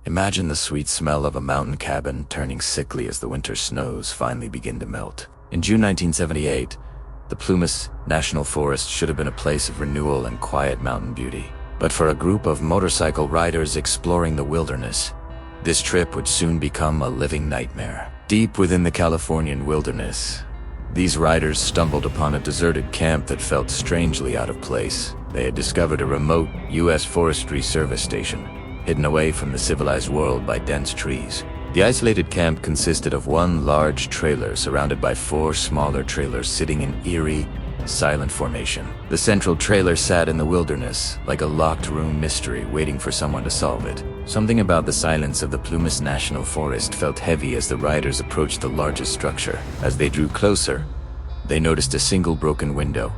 Imagine the sweet smell of a mountain cabin turning sickly as the winter snows finally begin to melt. In June 1978, the Plumas National Forest should have been a place of renewal and quiet mountain beauty. But for a group of motorcycle riders exploring the wilderness, this trip would soon become a living nightmare. Deep within the Californian wilderness, these riders stumbled upon a deserted camp that felt strangely out of place. They had discovered a remote U.S. Forestry Service station, hidden away from the civilized world by dense trees. The isolated camp consisted of one large trailer surrounded by 4 smaller trailers sitting in eerie, silent formation. The central trailer sat in the wilderness, like a locked room mystery waiting for someone to solve it. Something about the silence of the Plumas National Forest felt heavy as the riders approached the largest structure. As they drew closer, they noticed a single broken window,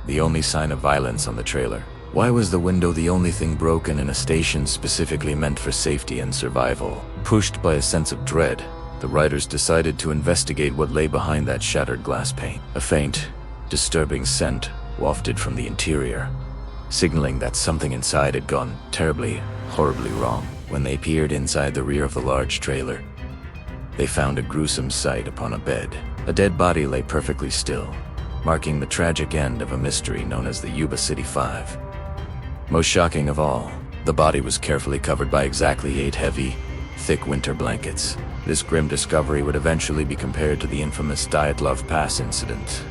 the only sign of violence on the trailer. Why was the window the only thing broken in a station specifically meant for safety and survival? Pushed by a sense of dread, the riders decided to investigate what lay behind that shattered glass pane. A faint, disturbing scent wafted from the interior, signaling that something inside had gone terribly, horribly wrong. When they peered inside the rear of the large trailer, they found a gruesome sight upon a bed. A dead body lay perfectly still, marking the tragic end of a mystery known as the Yuba City 5. Most shocking of all, the body was carefully covered by exactly 8 heavy, thick winter blankets. This grim discovery would eventually be compared to the infamous Dyatlov Pass incident,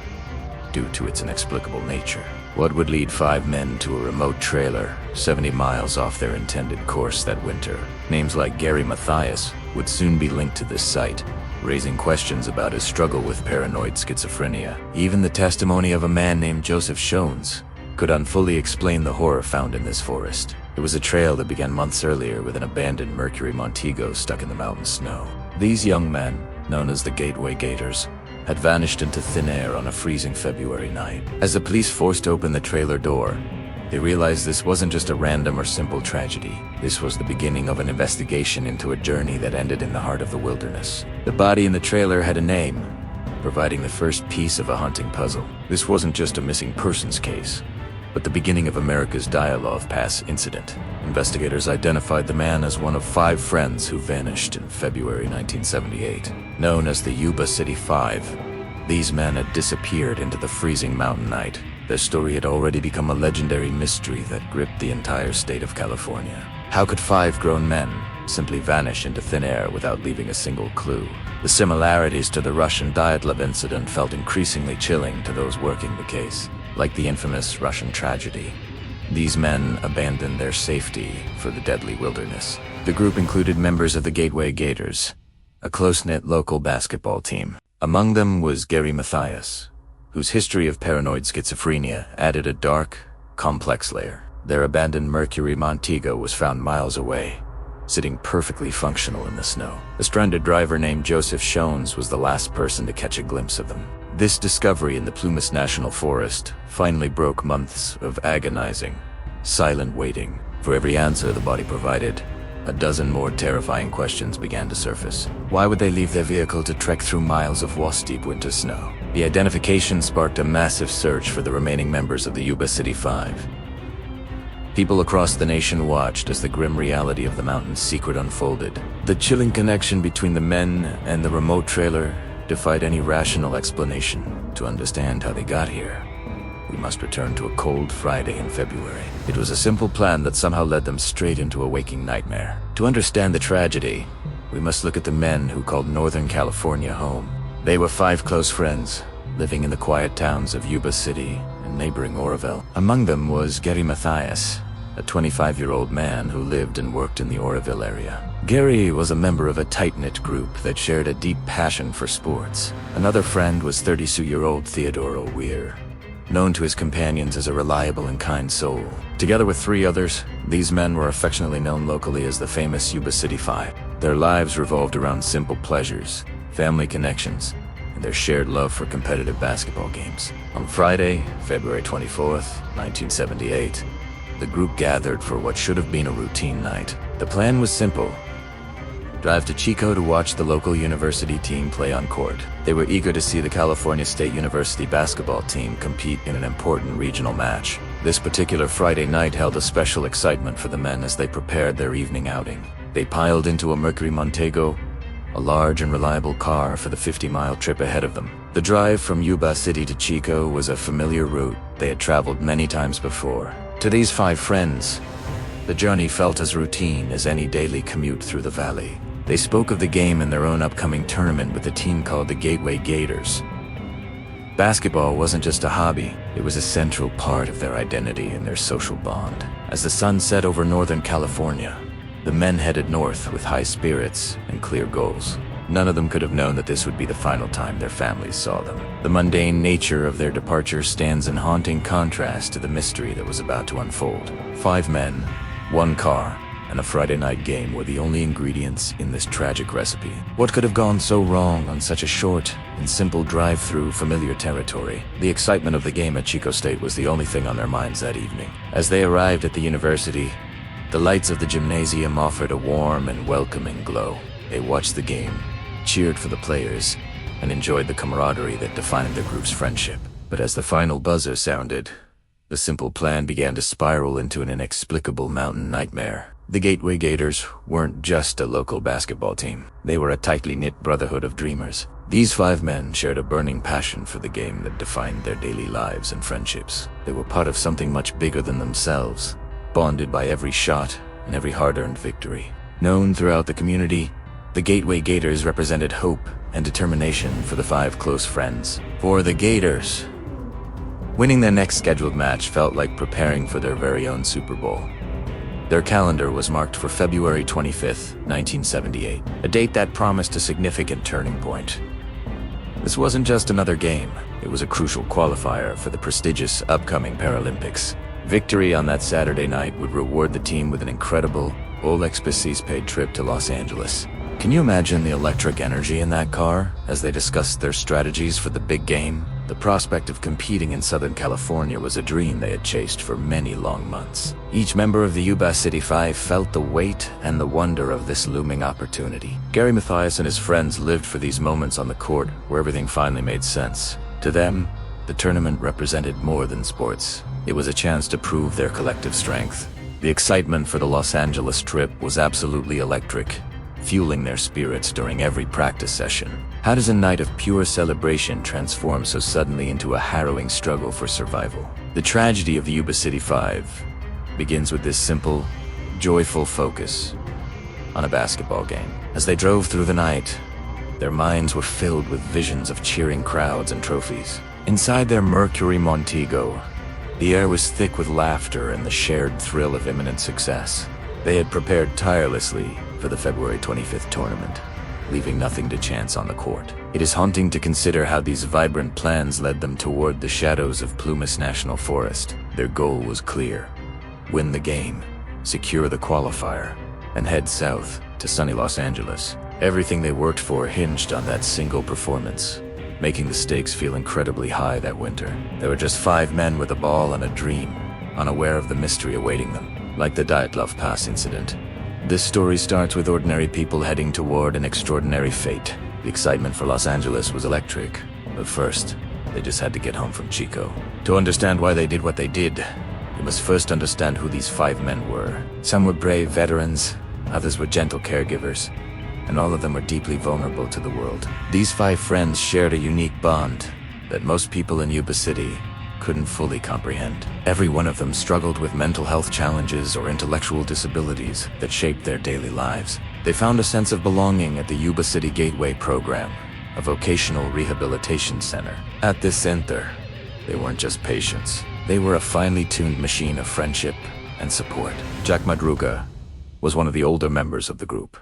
due to its inexplicable nature. What would lead 5 men to a remote trailer 70 miles off their intended course that winter? Names like Gary Mathias would soon be linked to this site, raising questions about his struggle with paranoid schizophrenia. Even the testimony of a man named Joseph Shones could unfully explain the horror found in this forest. It was a trail that began months earlier with an abandoned Mercury Montego stuck in the mountain snow. These young men, known as the Gateway Gators, had vanished into thin air on a freezing February night. As the police forced open the trailer door, they realized this wasn't just a random or simple tragedy. This was the beginning of an investigation into a journey that ended in the heart of the wilderness. The body in the trailer had a name, providing the first piece of a haunting puzzle. This wasn't just a missing persons case, but the beginning of America's Dyatlov Pass incident. Investigators identified the man as one of 5 friends who vanished in February 1978. Known as the Yuba City 5, these men had disappeared into the freezing mountain night. Their story had already become a legendary mystery that gripped the entire state of California. How could 5 grown men simply vanish into thin air without leaving a single clue? The similarities to the Russian Dyatlov incident felt increasingly chilling to those working the case. Like the infamous Russian tragedy, these men abandoned their safety for the deadly wilderness. The group included members of the Gateway Gators, a close-knit local basketball team. Among them was Gary Mathias, whose history of paranoid schizophrenia added a dark, complex layer. Their abandoned Mercury Montego was found miles away, sitting perfectly functional in the snow. A stranded driver named Joseph Shones was the last person to catch a glimpse of them. This discovery in the Plumas National Forest finally broke months of agonizing, silent waiting. For every answer the body provided, a dozen more terrifying questions began to surface. Why would they leave their vehicle to trek through miles of waist-deep winter snow? The identification sparked a massive search for the remaining members of the Yuba City 5. People across the nation watched as the grim reality of the mountain's secret unfolded. The chilling connection between the men and the remote trailer defied any rational explanation. To understand how they got here, we must return to a cold Friday in February. It was a simple plan that somehow led them straight into a waking nightmare. To understand the tragedy, we must look at the men who called Northern California home. They were 5 close friends, living in the quiet towns of Yuba City and neighboring Oroville. Among them was Gary Mathias, a 25-year-old man who lived and worked in the Oroville area. Gary was a member of a tight-knit group that shared a deep passion for sports. Another friend was 32-year-old Theodore O'Weir, known to his companions as a reliable and kind soul. Together with 3 others, these men were affectionately known locally as the famous Yuba City 5. Their lives revolved around simple pleasures, family connections, and their shared love for competitive basketball games. On Friday, February 24th, 1978, the group gathered for what should have been a routine night. The plan was simple: drive to Chico to watch the local university team play on court. They were eager to see the California State University basketball team compete in an important regional match. This particular Friday night held a special excitement for the men as they prepared their evening outing. They piled into a Mercury Montego, a large and reliable car for the 50-mile trip ahead of them. The drive from Yuba City to Chico was a familiar route they had traveled many times before. To these 5 friends, the journey felt as routine as any daily commute through the valley. They spoke of the game and their own upcoming tournament with a team called the Gateway Gators. Basketball wasn't just a hobby, it was a central part of their identity and their social bond. As the sun set over Northern California, the men headed north with high spirits and clear goals. None of them could have known that this would be the final time their families saw them. The mundane nature of their departure stands in haunting contrast to the mystery that was about to unfold. 5 men, 1 car, and a Friday night game were the only ingredients in this tragic recipe. What could have gone so wrong on such a short and simple drive through familiar territory? The excitement of the game at Chico State was the only thing on their minds that evening. As they arrived at the university, the lights of the gymnasium offered a warm and welcoming glow. They watched the game, cheered for the players, and enjoyed the camaraderie that defined their group's friendship. But as the final buzzer sounded, the simple plan began to spiral into an inexplicable mountain nightmare. The Gateway Gators weren't just a local basketball team. They were a tightly knit brotherhood of dreamers. These 5 men shared a burning passion for the game that defined their daily lives and friendships. They were part of something much bigger than themselves, bonded by every shot and every hard-earned victory. Known throughout the community, the Gateway Gators represented hope and determination for the 5 close friends. For the Gators, winning their next scheduled match felt like preparing for their very own Super Bowl. Their calendar was marked for February 25th, 1978, a date that promised a significant turning point. This wasn't just another game, it was a crucial qualifier for the prestigious upcoming Paralympics. Victory on that Saturday night would reward the team with an incredible, all-expenses-paid trip to Los Angeles. Can you imagine the electric energy in that car as they discussed their strategies for the big game? The prospect of competing in Southern California was a dream they had chased for many long months. Each member of the Yuba City 5 felt the weight and the wonder of this looming opportunity. Gary Mathias and his friends lived for these moments on the court where everything finally made sense. To them, the tournament represented more than sports. It was a chance to prove their collective strength. The excitement for the Los Angeles trip was absolutely electric, fueling their spirits during every practice session. How does a night of pure celebration transform so suddenly into a harrowing struggle for survival? The tragedy of the Yuba City 5 begins with this simple, joyful focus on a basketball game. As they drove through the night, their minds were filled with visions of cheering crowds and trophies. Inside their Mercury Montego, the air was thick with laughter and the shared thrill of imminent success. They had prepared tirelessly for the February 25th tournament, leaving nothing to chance on the court. It is haunting to consider how these vibrant plans led them toward the shadows of Plumas National Forest. Their goal was clear: win the game, secure the qualifier, and head south to sunny Los Angeles. Everything they worked for hinged on that single performance, making the stakes feel incredibly high that winter. There were just 5 men with a ball and a dream, unaware of the mystery awaiting them. Like the Dyatlov Pass incident, this story starts with ordinary people heading toward an extraordinary fate. The excitement for Los Angeles was electric, but first, they just had to get home from Chico. To understand why they did what they did, you must first understand who these 5 men were. Some were brave veterans, others were gentle caregivers, and all of them were deeply vulnerable to the world. These 5 friends shared a unique bond that most people in Yuba City couldn't fully comprehend. Every one of them struggled with mental health challenges or intellectual disabilities that shaped their daily lives. They found a sense of belonging at the Yuba City Gateway program, a vocational rehabilitation center. At this center, they weren't just patients. They were a finely tuned machine of friendship and support. Jack Madruga was one of the older members of the group,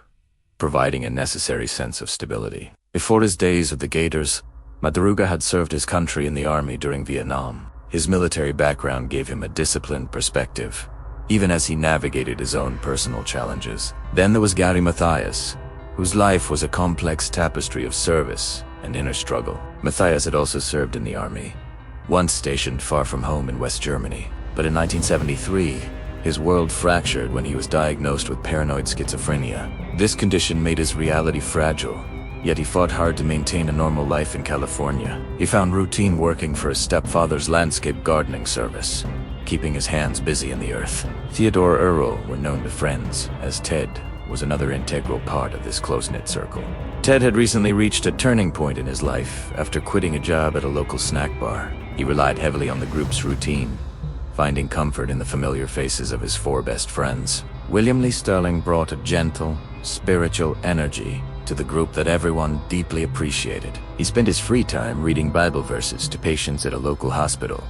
providing a necessary sense of stability. Before his days at the Gators, Madruga had served his country in the army during Vietnam. His military background gave him a disciplined perspective, even as he navigated his own personal challenges. Then there was Gary Mathias, whose life was a complex tapestry of service and inner struggle. Mathias had also served in the army, once stationed far from home in West Germany. But in 1973, his world fractured when he was diagnosed with paranoid schizophrenia. This condition made his reality fragile, yet he fought hard to maintain a normal life in California. He found routine working for his stepfather's landscape gardening service, keeping his hands busy in the earth. Theodore Earle were known to friends as Ted, was another integral part of this close-knit circle. Ted had recently reached a turning point in his life after quitting a job at a local snack bar. He relied heavily on the group's routine, finding comfort in the familiar faces of his 4 best friends. William Lee Sterling brought a gentle, spiritual energy to the group that everyone deeply appreciated. He spent his free time reading Bible verses to patients at a local hospital,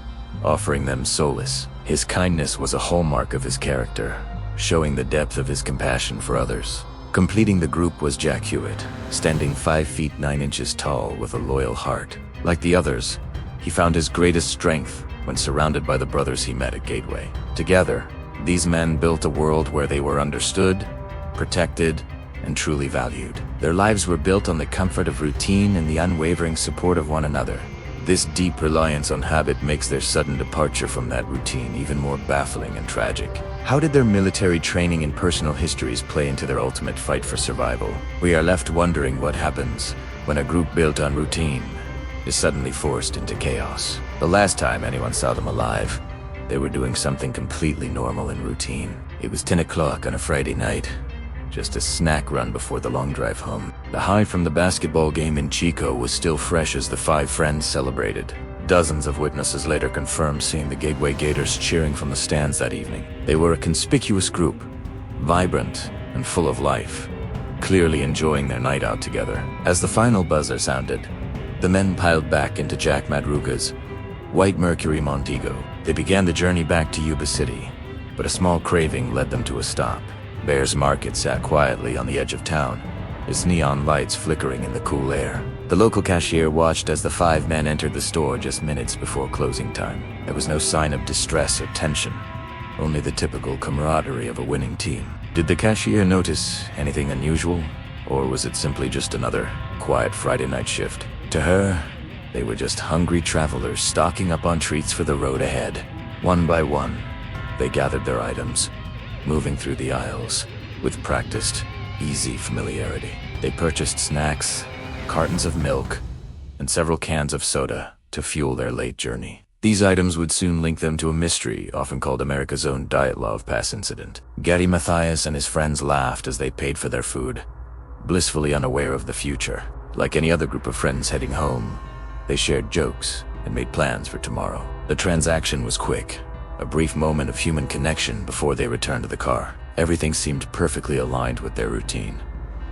offering them solace. His kindness was a hallmark of his character, showing the depth of his compassion for others. Completing the group was Jack Hewitt, standing 5 feet 9 inches tall with a loyal heart. Like the others, he found his greatest strength when surrounded by the brothers he met at Gateway. Together, these men built a world where they were understood, protected, and truly valued. Their lives were built on the comfort of routine and the unwavering support of one another. This deep reliance on habit makes their sudden departure from that routine even more baffling and tragic. How did their military training and personal histories play into their ultimate fight for survival? We are left wondering what happens when a group built on routine is suddenly forced into chaos. The last time anyone saw them alive, they were doing something completely normal and routine. It was 10 o'clock on a Friday night, just a snack run before the long drive home. The high from the basketball game in Chico was still fresh as the 5 friends celebrated. Dozens of witnesses later confirmed seeing the Gateway Gators cheering from the stands that evening. They were a conspicuous group, vibrant and full of life, clearly enjoying their night out together. As the final buzzer sounded, the men piled back into Jack Madruga's White Mercury Montego. They began the journey back to Yuba City, but a small craving led them to a stop. Bear's Market sat quietly on the edge of town, its neon lights flickering in the cool air. The local cashier watched as the 5 men entered the store just minutes before closing time. There was no sign of distress or tension, only the typical camaraderie of a winning team. Did the cashier notice anything unusual, or was it simply just another quiet Friday night shift? To her, they were just hungry travelers stocking up on treats for the road ahead. One by one, they gathered their items, moving through the aisles with practiced, easy familiarity. They purchased snacks, cartons of milk, and several cans of soda to fuel their late journey. These items would soon link them to a mystery often called America's own Dyatlov Pass incident. Gary Mathias and his friends laughed as they paid for their food, blissfully unaware of the future. Like any other group of friends heading home, they shared jokes and made plans for tomorrow. The transaction was quick, a brief moment of human connection before they returned to the car. Everything seemed perfectly aligned with their routine,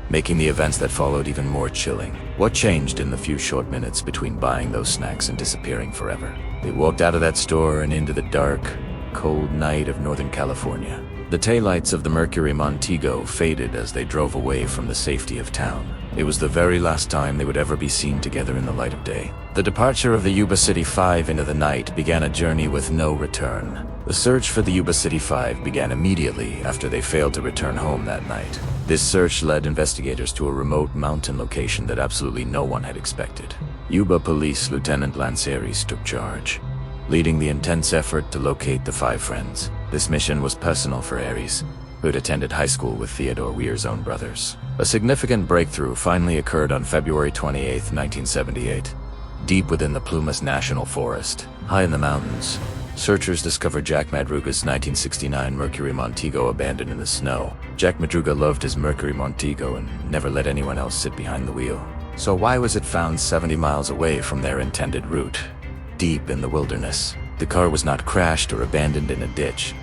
making the events that followed even more chilling. What changed in the few short minutes between buying those snacks and disappearing forever? They walked out of that store and into the dark, cold night of Northern California. The taillights of the Mercury Montego faded as they drove away from the safety of town. It was the very last time they would ever be seen together in the light of day. The departure of the Yuba City 5 into the night began a journey with no return. The search for the Yuba City 5 began immediately after they failed to return home that night. This search led investigators to a remote mountain location that absolutely no one had expected. Yuba Police Lieutenant Lance Aries took charge, leading the intense effort to locate the 5 friends. This mission was personal for Aries, who had attended high school with Theodore Weir's own brothers. A significant breakthrough finally occurred on February 28, 1978. Deep within the Plumas National Forest, high in the mountains, searchers discovered Jack Madruga's 1969 Mercury Montego abandoned in the snow. Jack Madruga loved his Mercury Montego and never let anyone else sit behind the wheel. So why was it found 70 miles away from their intended route, deep in the wilderness? The car was not crashed or abandoned in a ditch,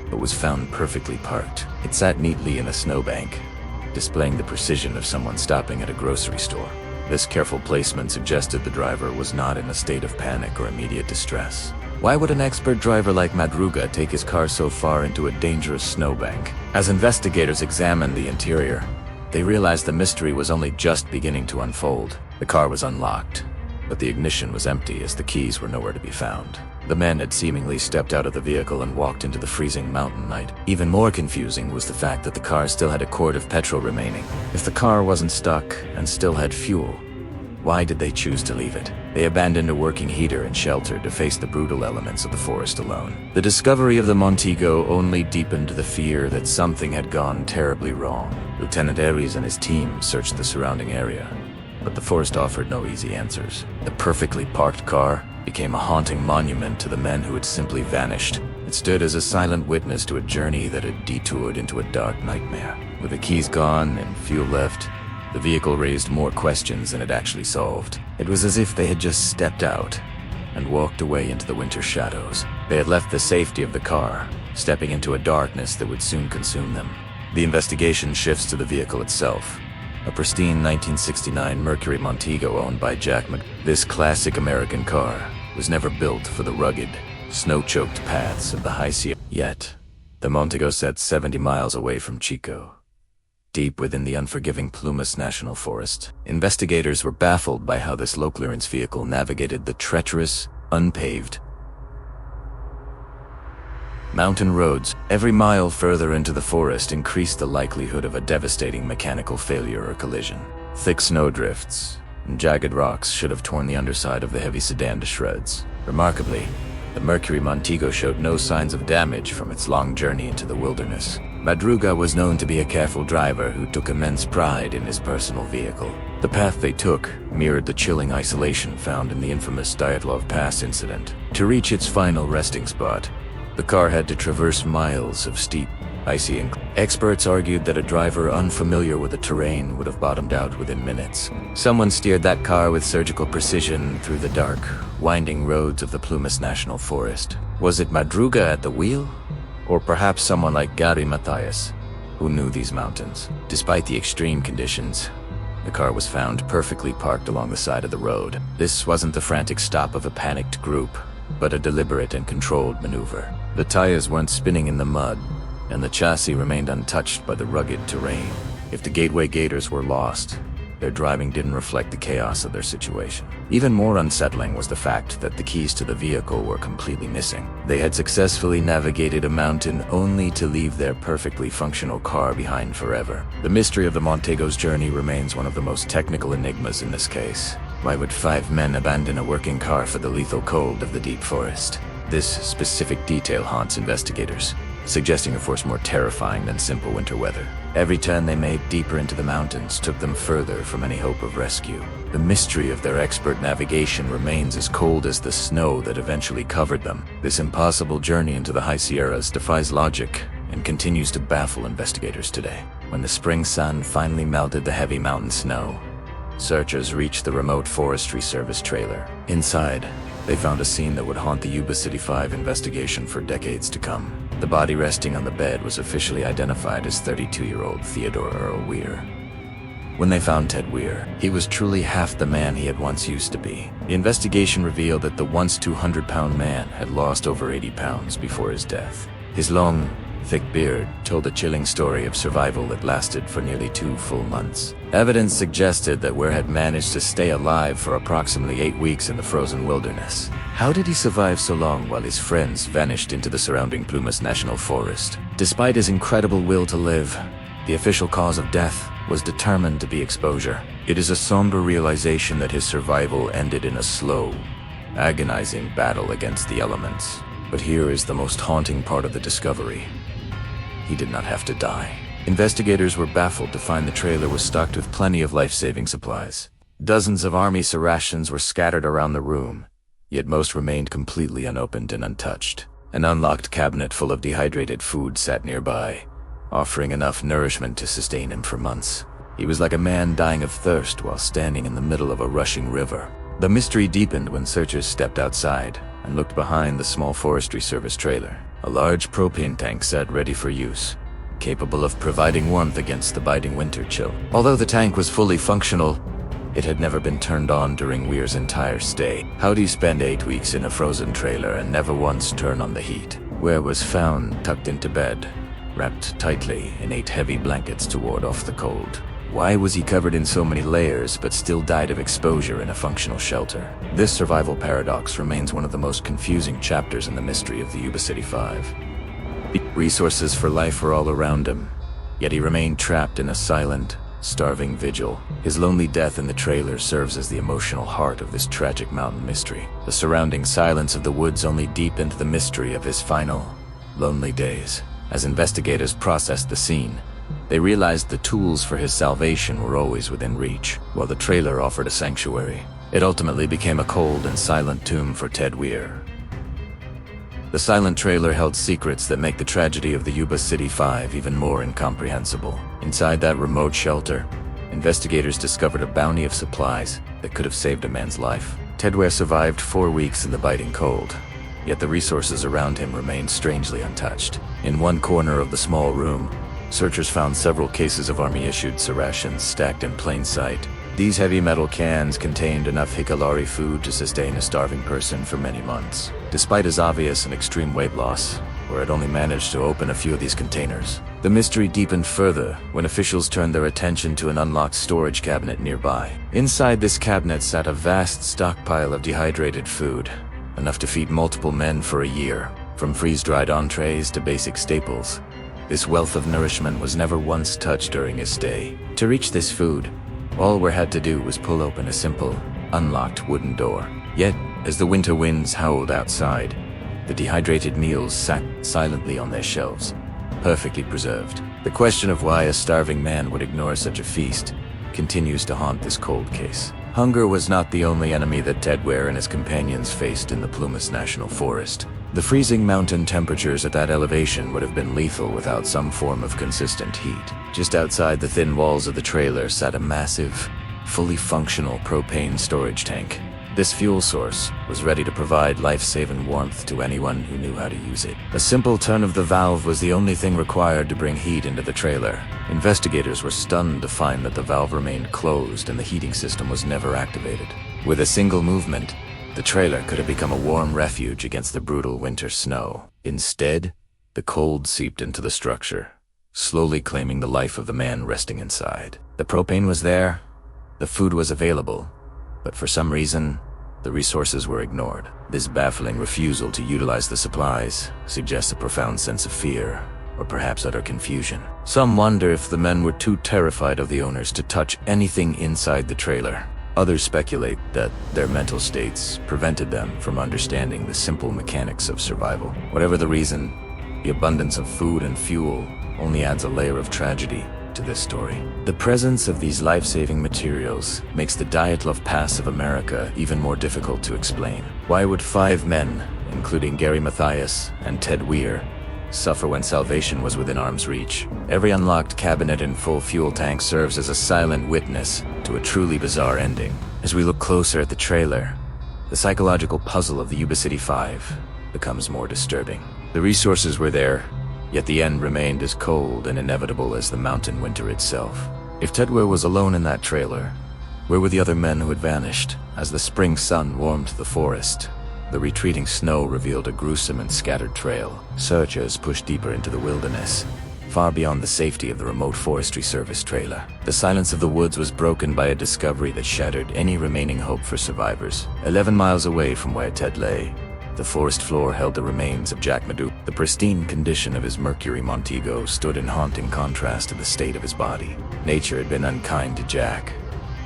but was found perfectly parked. It sat neatly in a snowbank, displaying the precision of someone stopping at a grocery store. This careful placement suggested the driver was not in a state of panic or immediate distress. Why would an expert driver like Madruga take his car so far into a dangerous snowbank? As investigators examined the interior, they realized the mystery was only just beginning to unfold. The car was unlocked, but the ignition was empty as the keys were nowhere to be found. The men had seemingly stepped out of the vehicle and walked into the freezing mountain night. Even more confusing was the fact that the car still had a quart of petrol remaining. If the car wasn't stuck and still had fuel, why did they choose to leave it? They abandoned a working heater and shelter to face the brutal elements of the forest alone. The discovery of the Montego only deepened the fear that something had gone terribly wrong. Lieutenant Aries and his team searched the surrounding area, but the forest offered no easy answers. The perfectly parked car became a haunting monument to the men who had simply vanished. It stood as a silent witness to a journey that had detoured into a dark nightmare. With the keys gone and fuel left, the vehicle raised more questions than it actually solved. It was as if they had just stepped out and walked away into the winter shadows. They had left the safety of the car, stepping into a darkness that would soon consume them. The investigation shifts to the vehicle itself. A pristine 1969 Mercury Montego owned by Jack Mc... This classic American car was never built for the rugged, snow-choked paths of the High Sierra. Yet, the Montego sat 70 miles away from Chico, deep within the unforgiving Plumas National Forest. Investigators were baffled by how this low-clearance vehicle navigated the treacherous, unpaved mountain roads. Every mile further into the forest increased the likelihood of a devastating mechanical failure or collision. Thick snowdrifts and jagged rocks should have torn the underside of the heavy sedan to shreds. Remarkably, the Mercury Montego showed no signs of damage from its long journey into the wilderness. Madruga was known to be a careful driver who took immense pride in his personal vehicle. The path they took mirrored the chilling isolation found in the infamous Dyatlov Pass incident. To reach its final resting spot, the car had to traverse miles of steep, icy inclines. Experts argued that a driver unfamiliar with the terrain would have bottomed out within minutes. Someone steered that car with surgical precision through the dark, winding roads of the Plumas National Forest. Was it Madruga at the wheel? Or perhaps someone like Gary Matthias, who knew these mountains? Despite the extreme conditions, the car was found perfectly parked along the side of the road. This wasn't the frantic stop of a panicked group, but a deliberate and controlled maneuver. The tires weren't spinning in the mud, and the chassis remained untouched by the rugged terrain. If the Gateway Gators were lost, their driving didn't reflect the chaos of their situation. Even more unsettling was the fact that the keys to the vehicle were completely missing. They had successfully navigated a mountain only to leave their perfectly functional car behind forever. The mystery of the Montego's journey remains one of the most technical enigmas in this case. Why would 5 men abandon a working car for the lethal cold of the deep forest? This specific detail haunts investigators, suggesting a force more terrifying than simple winter weather. Every turn they made deeper into the mountains took them further from any hope of rescue. The mystery of their expert navigation remains as cold as the snow that eventually covered them. This impossible journey into the High Sierras defies logic and continues to baffle investigators today. When the spring sun finally melted the heavy mountain snow, searchers reached the remote Forestry Service trailer. Inside, they found a scene that would haunt the Yuba City 5 investigation for decades to come. The body resting on the bed was officially identified as 32-year-old Theodore Earl Weir. When they found Ted Weir, he was truly half the man he had once used to be. The investigation revealed that the once 200-pound man had lost over 80 pounds before his death. His long, thick beard told a chilling story of survival that lasted for nearly 2 full months. Evidence suggested that Weir had managed to stay alive for approximately 8 weeks in the frozen wilderness. How did he survive so long while his friends vanished into the surrounding Plumas National Forest? Despite his incredible will to live, the official cause of death was determined to be exposure. It is a somber realization that his survival ended in a slow, agonizing battle against the elements. But here is the most haunting part of the discovery. He did not have to die. Investigators were baffled to find the trailer was stocked with plenty of life-saving supplies. Dozens of army rations were scattered around the room, yet most remained completely unopened and untouched. An unlocked cabinet full of dehydrated food sat nearby, offering enough nourishment to sustain him for months. He was like a man dying of thirst while standing in the middle of a rushing river. The mystery deepened when searchers stepped outside and looked behind the small Forestry Service trailer. A large propane tank sat ready for use, capable of providing warmth against the biting winter chill. Although the tank was fully functional, it had never been turned on during Weir's entire stay. How do you spend 8 weeks in a frozen trailer and never once turn on the heat? Weir was found tucked into bed, wrapped tightly in 8 heavy blankets to ward off the cold. Why was he covered in so many layers but still died of exposure in a functional shelter? This survival paradox remains one of the most confusing chapters in the mystery of the Yuba City 5. The resources for life were all around him, yet he remained trapped in a silent, starving vigil. His lonely death in the trailer serves as the emotional heart of this tragic mountain mystery. The surrounding silence of the woods only deepened the mystery of his final, lonely days. As investigators processed the scene, they realized the tools for his salvation were always within reach, while the trailer offered a sanctuary. It ultimately became a cold and silent tomb for Ted Weir. The silent trailer held secrets that make the tragedy of the Yuba City 5 even more incomprehensible. Inside that remote shelter, investigators discovered a bounty of supplies that could have saved a man's life. Ted Ware survived 4 weeks in the biting cold, yet the resources around him remained strangely untouched. In one corner of the small room, searchers found several cases of Army-issued rations stacked in plain sight. These heavy metal cans contained enough Hikalari food to sustain a starving person for many months. Despite his obvious and extreme weight loss, Ware had only managed to open a few of these containers. The mystery deepened further when officials turned their attention to an unlocked storage cabinet nearby. Inside this cabinet sat a vast stockpile of dehydrated food, enough to feed multiple men for a year. From freeze-dried entrees to basic staples, this wealth of nourishment was never once touched during his stay. To reach this food, all Ware had to do was pull open a simple, unlocked wooden door. Yet, as the winter winds howled outside, the dehydrated meals sat silently on their shelves, perfectly preserved. The question of why a starving man would ignore such a feast continues to haunt this cold case. Hunger was not the only enemy that Ted Ware and his companions faced in the Plumas National Forest. The freezing mountain temperatures at that elevation would have been lethal without some form of consistent heat. Just outside the thin walls of the trailer sat a massive, fully functional propane storage tank. This fuel source was ready to provide life-saving warmth to anyone who knew how to use it. A simple turn of the valve was the only thing required to bring heat into the trailer. Investigators were stunned to find that the valve remained closed and the heating system was never activated. With a single movement, the trailer could have become a warm refuge against the brutal winter snow. Instead, the cold seeped into the structure, slowly claiming the life of the man resting inside. The propane was there, the food was available, but for some reason, the resources were ignored. This baffling refusal to utilize the supplies suggests a profound sense of fear, or perhaps utter confusion. Some wonder if the men were too terrified of the owners to touch anything inside the trailer. Others speculate that their mental states prevented them from understanding the simple mechanics of survival. Whatever the reason, the abundance of food and fuel only adds a layer of tragedy to this story. The presence of these life-saving materials makes the Dyatlov Pass of America even more difficult to explain. Why would 5 men, including Gary Mathias and Ted Weir, suffer when salvation was within arm's reach? Every unlocked cabinet and full fuel tank serves as a silent witness to a truly bizarre ending. As we look closer at the trailer, the psychological puzzle of the Yuba City 5 becomes more disturbing. The resources were there, yet the end remained as cold and inevitable as the mountain winter itself. If Ted Ware was alone in that trailer, where were the other men who had vanished? As the spring sun warmed the forest, the retreating snow revealed a gruesome and scattered trail. Searchers pushed deeper into the wilderness, far beyond the safety of the remote Forestry Service trailer. The silence of the woods was broken by a discovery that shattered any remaining hope for survivors. 11 miles away from where Ted lay, the forest floor held the remains of Jack Madu. The pristine condition of his Mercury Montego stood in haunting contrast to the state of his body. Nature had been unkind to Jack,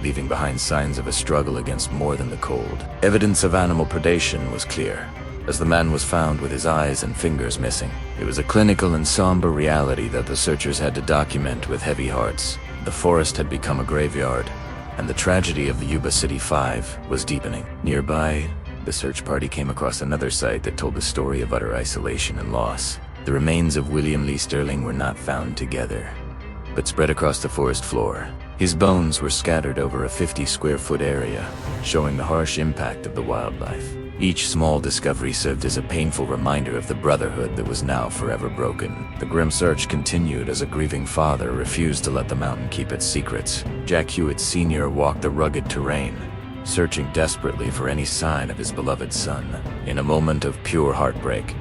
leaving behind signs of a struggle against more than the cold. Evidence of animal predation was clear, as the man was found with his eyes and fingers missing. It was a clinical and somber reality that the searchers had to document with heavy hearts. The forest had become a graveyard, and the tragedy of the Yuba City 5 was deepening. Nearby, the search party came across another site that told the story of utter isolation and loss. The remains of William Lee Sterling were not found together, but spread across the forest floor. His bones were scattered over a 50-square-foot area, showing the harsh impact of the wildlife. Each small discovery served as a painful reminder of the brotherhood that was now forever broken. The grim search continued as a grieving father refused to let the mountain keep its secrets. Jack Hewitt Sr. walked the rugged terrain, searching desperately for any sign of his beloved son. In a moment of pure heartbreak,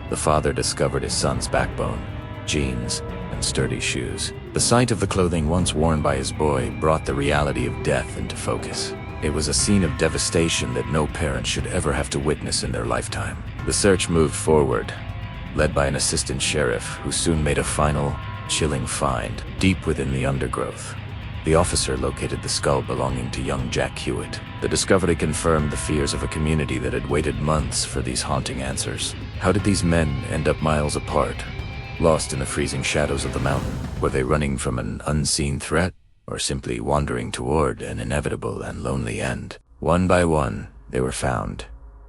the father discovered his son's backbone, jeans, and sturdy shoes. The sight of the clothing once worn by his boy brought the reality of death into focus. It was a scene of devastation that no parent should ever have to witness in their lifetime. The search moved forward, led by an assistant sheriff who soon made a final, chilling find deep within the undergrowth. The officer located the skull belonging to young Jack Hewitt. The discovery confirmed the fears of a community that had waited months for these haunting answers. How did these men end up miles apart, lost in the freezing shadows of the mountain? Were they running from an unseen threat, or simply wandering toward an inevitable and lonely end? One by one, they were found,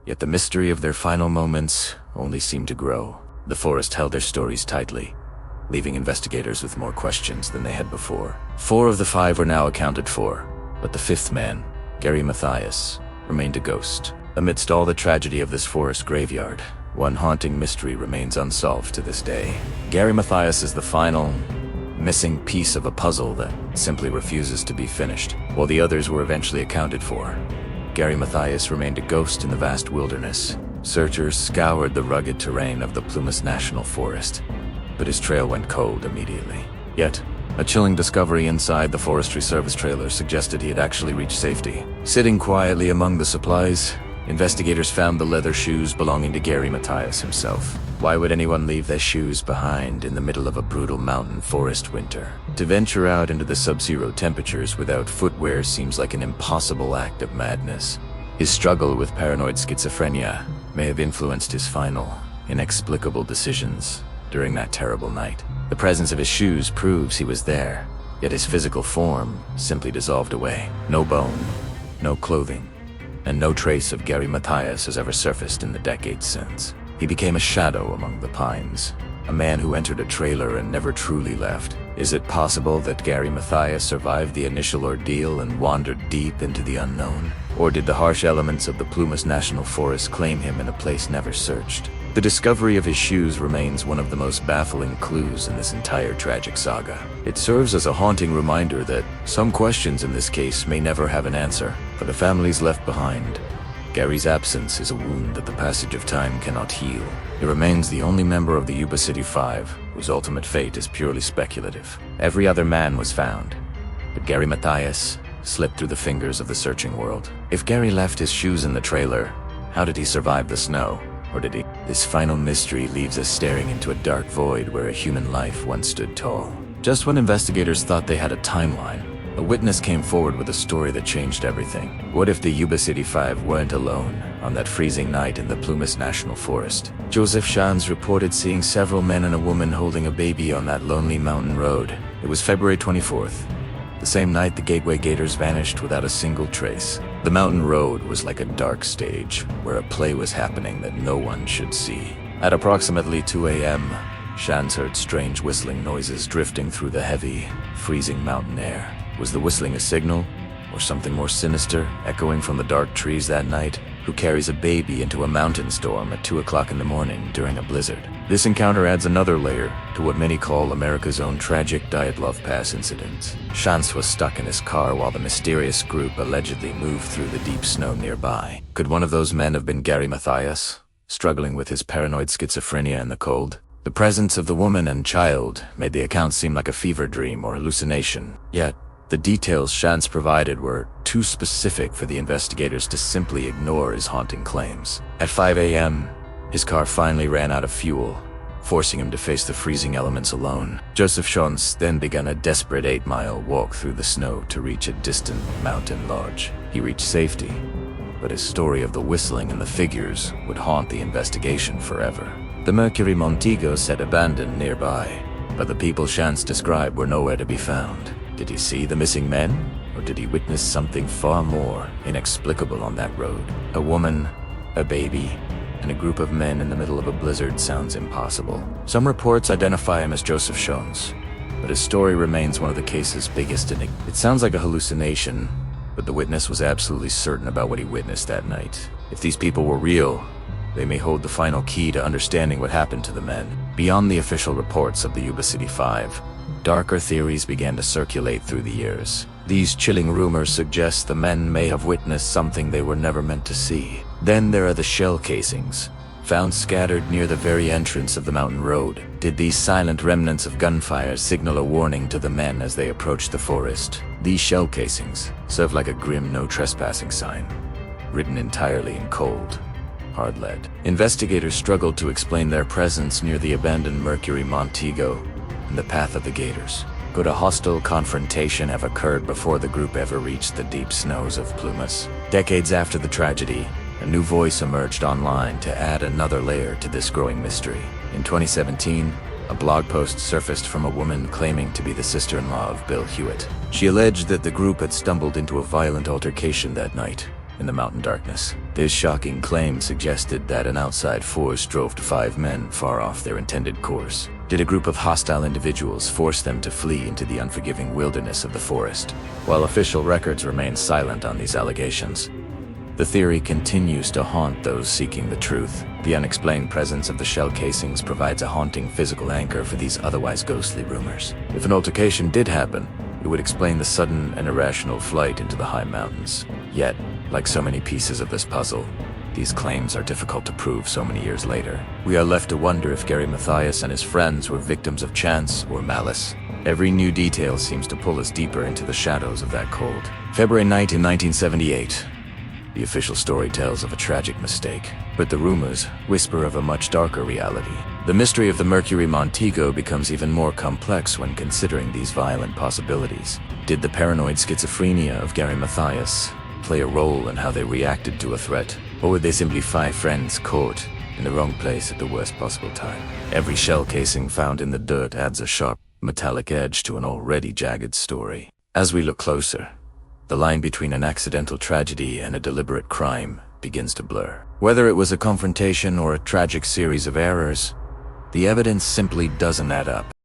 Yet the mystery of their final moments only seemed to grow. The forest held their stories tightly, leaving investigators with more questions than they had before. 4 of the 5 were now accounted for, but the 5th man, Gary Mathias, remained a ghost. Amidst all the tragedy of this forest graveyard, one haunting mystery remains unsolved to this day. Gary Mathias is the final, missing piece of a puzzle that simply refuses to be finished. While the others were eventually accounted for, Gary Mathias remained a ghost in the vast wilderness. Searchers scoured the rugged terrain of the Plumas National Forest, but his trail went cold immediately. Yet, a chilling discovery inside the Forestry Service trailer suggested he had actually reached safety. Sitting quietly among the supplies, investigators found the leather shoes belonging to Gary Mathias himself. Why would anyone leave their shoes behind in the middle of a brutal mountain forest winter? To venture out into the sub-zero temperatures without footwear seems like an impossible act of madness. His struggle with paranoid schizophrenia may have influenced his final, inexplicable decisions during that terrible night. The presence of his shoes proves he was there, yet his physical form simply dissolved away. No bone, no clothing, and no trace of Gary Mathias has ever surfaced in the decades since. He became a shadow among the pines, a man who entered a trailer and never truly left. Is it possible that Gary Mathias survived the initial ordeal and wandered deep into the unknown? Or did the harsh elements of the Plumas National Forest claim him in a place never searched? The discovery of his shoes remains one of the most baffling clues in this entire tragic saga. It serves as a haunting reminder that some questions in this case may never have an answer. For the families left behind, Gary's absence is a wound that the passage of time cannot heal. He remains the only member of the Yuba City 5 whose ultimate fate is purely speculative. Every other man was found, but Gary Mathias slipped through the fingers of the searching world. If Gary left his shoes in the trailer, how did he survive the snow? Or did he? This final mystery leaves us staring into a dark void where a human life once stood tall. Just when investigators thought they had a timeline, a witness came forward with a story that changed everything. What if the Yuba City 5 weren't alone on that freezing night in the Plumas National Forest? Joseph Shans reported seeing several men and a woman holding a baby on that lonely mountain road. It was February 24th. The same night the Gateway Gators vanished without a single trace. The mountain road was like a dark stage where a play was happening that no one should see. At approximately 2 a.m., Shans heard strange whistling noises drifting through the heavy, freezing mountain air. Was the whistling a signal, or something more sinister, echoing from the dark trees that night? Who carries a baby into a mountain storm at 2 o'clock in the morning during a blizzard? This encounter adds another layer to what many call America's own tragic Dyatlov Pass incident. Shans was stuck in his car while the mysterious group allegedly moved through the deep snow nearby. Could one of those men have been Gary Mathias, struggling with his paranoid schizophrenia in the cold? The presence of the woman and child made the account seem like a fever dream or hallucination. Yet, the details Shans provided were too specific for the investigators to simply ignore his haunting claims. At 5 a.m., his car finally ran out of fuel, forcing him to face the freezing elements alone. Joseph Shans then began a desperate 8-mile walk through the snow to reach a distant mountain lodge. He reached safety, but his story of the whistling and the figures would haunt the investigation forever. The Mercury Montego sat abandoned nearby, but the people Shans described were nowhere to be found. Did he see the missing men, or did he witness something far more inexplicable on that road? A woman, a baby, and a group of men in the middle of a blizzard sounds impossible. Some reports identify him as Joseph Shans, but his story remains one of the case's biggest enigmas. It sounds like a hallucination, but the witness was absolutely certain about what he witnessed that night. If these people were real, they may hold the final key to understanding what happened to the men. Beyond the official reports of the Yuba City 5, darker theories began to circulate through the years. These chilling rumors suggest the men may have witnessed something they were never meant to see. Then there are the shell casings, found scattered near the very entrance of the mountain road. Did these silent remnants of gunfire signal a warning to the men as they approached the forest? These shell casings serve like a grim no trespassing sign, written entirely in cold, hard lead. Investigators struggled to explain their presence near the abandoned Mercury Montego and the path of the Gators. Could a hostile confrontation have occurred before the group ever reached the deep snows of Plumas? Decades after the tragedy, a new voice emerged online to add another layer to this growing mystery. In 2017, a blog post surfaced from a woman claiming to be the sister-in-law of Bill Hewitt. She alleged that the group had stumbled into a violent altercation that night, in the mountain darkness. This shocking claim suggested that an outside force drove 5 men far off their intended course. Did a group of hostile individuals force them to flee into the unforgiving wilderness of the forest? While official records remain silent on these allegations, the theory continues to haunt those seeking the truth. The unexplained presence of the shell casings provides a haunting physical anchor for these otherwise ghostly rumors. If an altercation did happen, it would explain the sudden and irrational flight into the high mountains. Yet, like so many pieces of this puzzle, these claims are difficult to prove so many years later. We are left to wonder if Gary Mathias and his friends were victims of chance or malice. Every new detail seems to pull us deeper into the shadows of that cold February night in 1978. The official story tells of a tragic mistake, but the rumors whisper of a much darker reality. The mystery of the Mercury Montego becomes even more complex when considering these violent possibilities. Did the paranoid schizophrenia of Gary Mathias play a role in how they reacted to a threat? Or were they simply 5 friends caught in the wrong place at the worst possible time? Every shell casing found in the dirt adds a sharp, metallic edge to an already jagged story. As we look closer, the line between an accidental tragedy and a deliberate crime begins to blur. Whether it was a confrontation or a tragic series of errors, the evidence simply doesn't add up.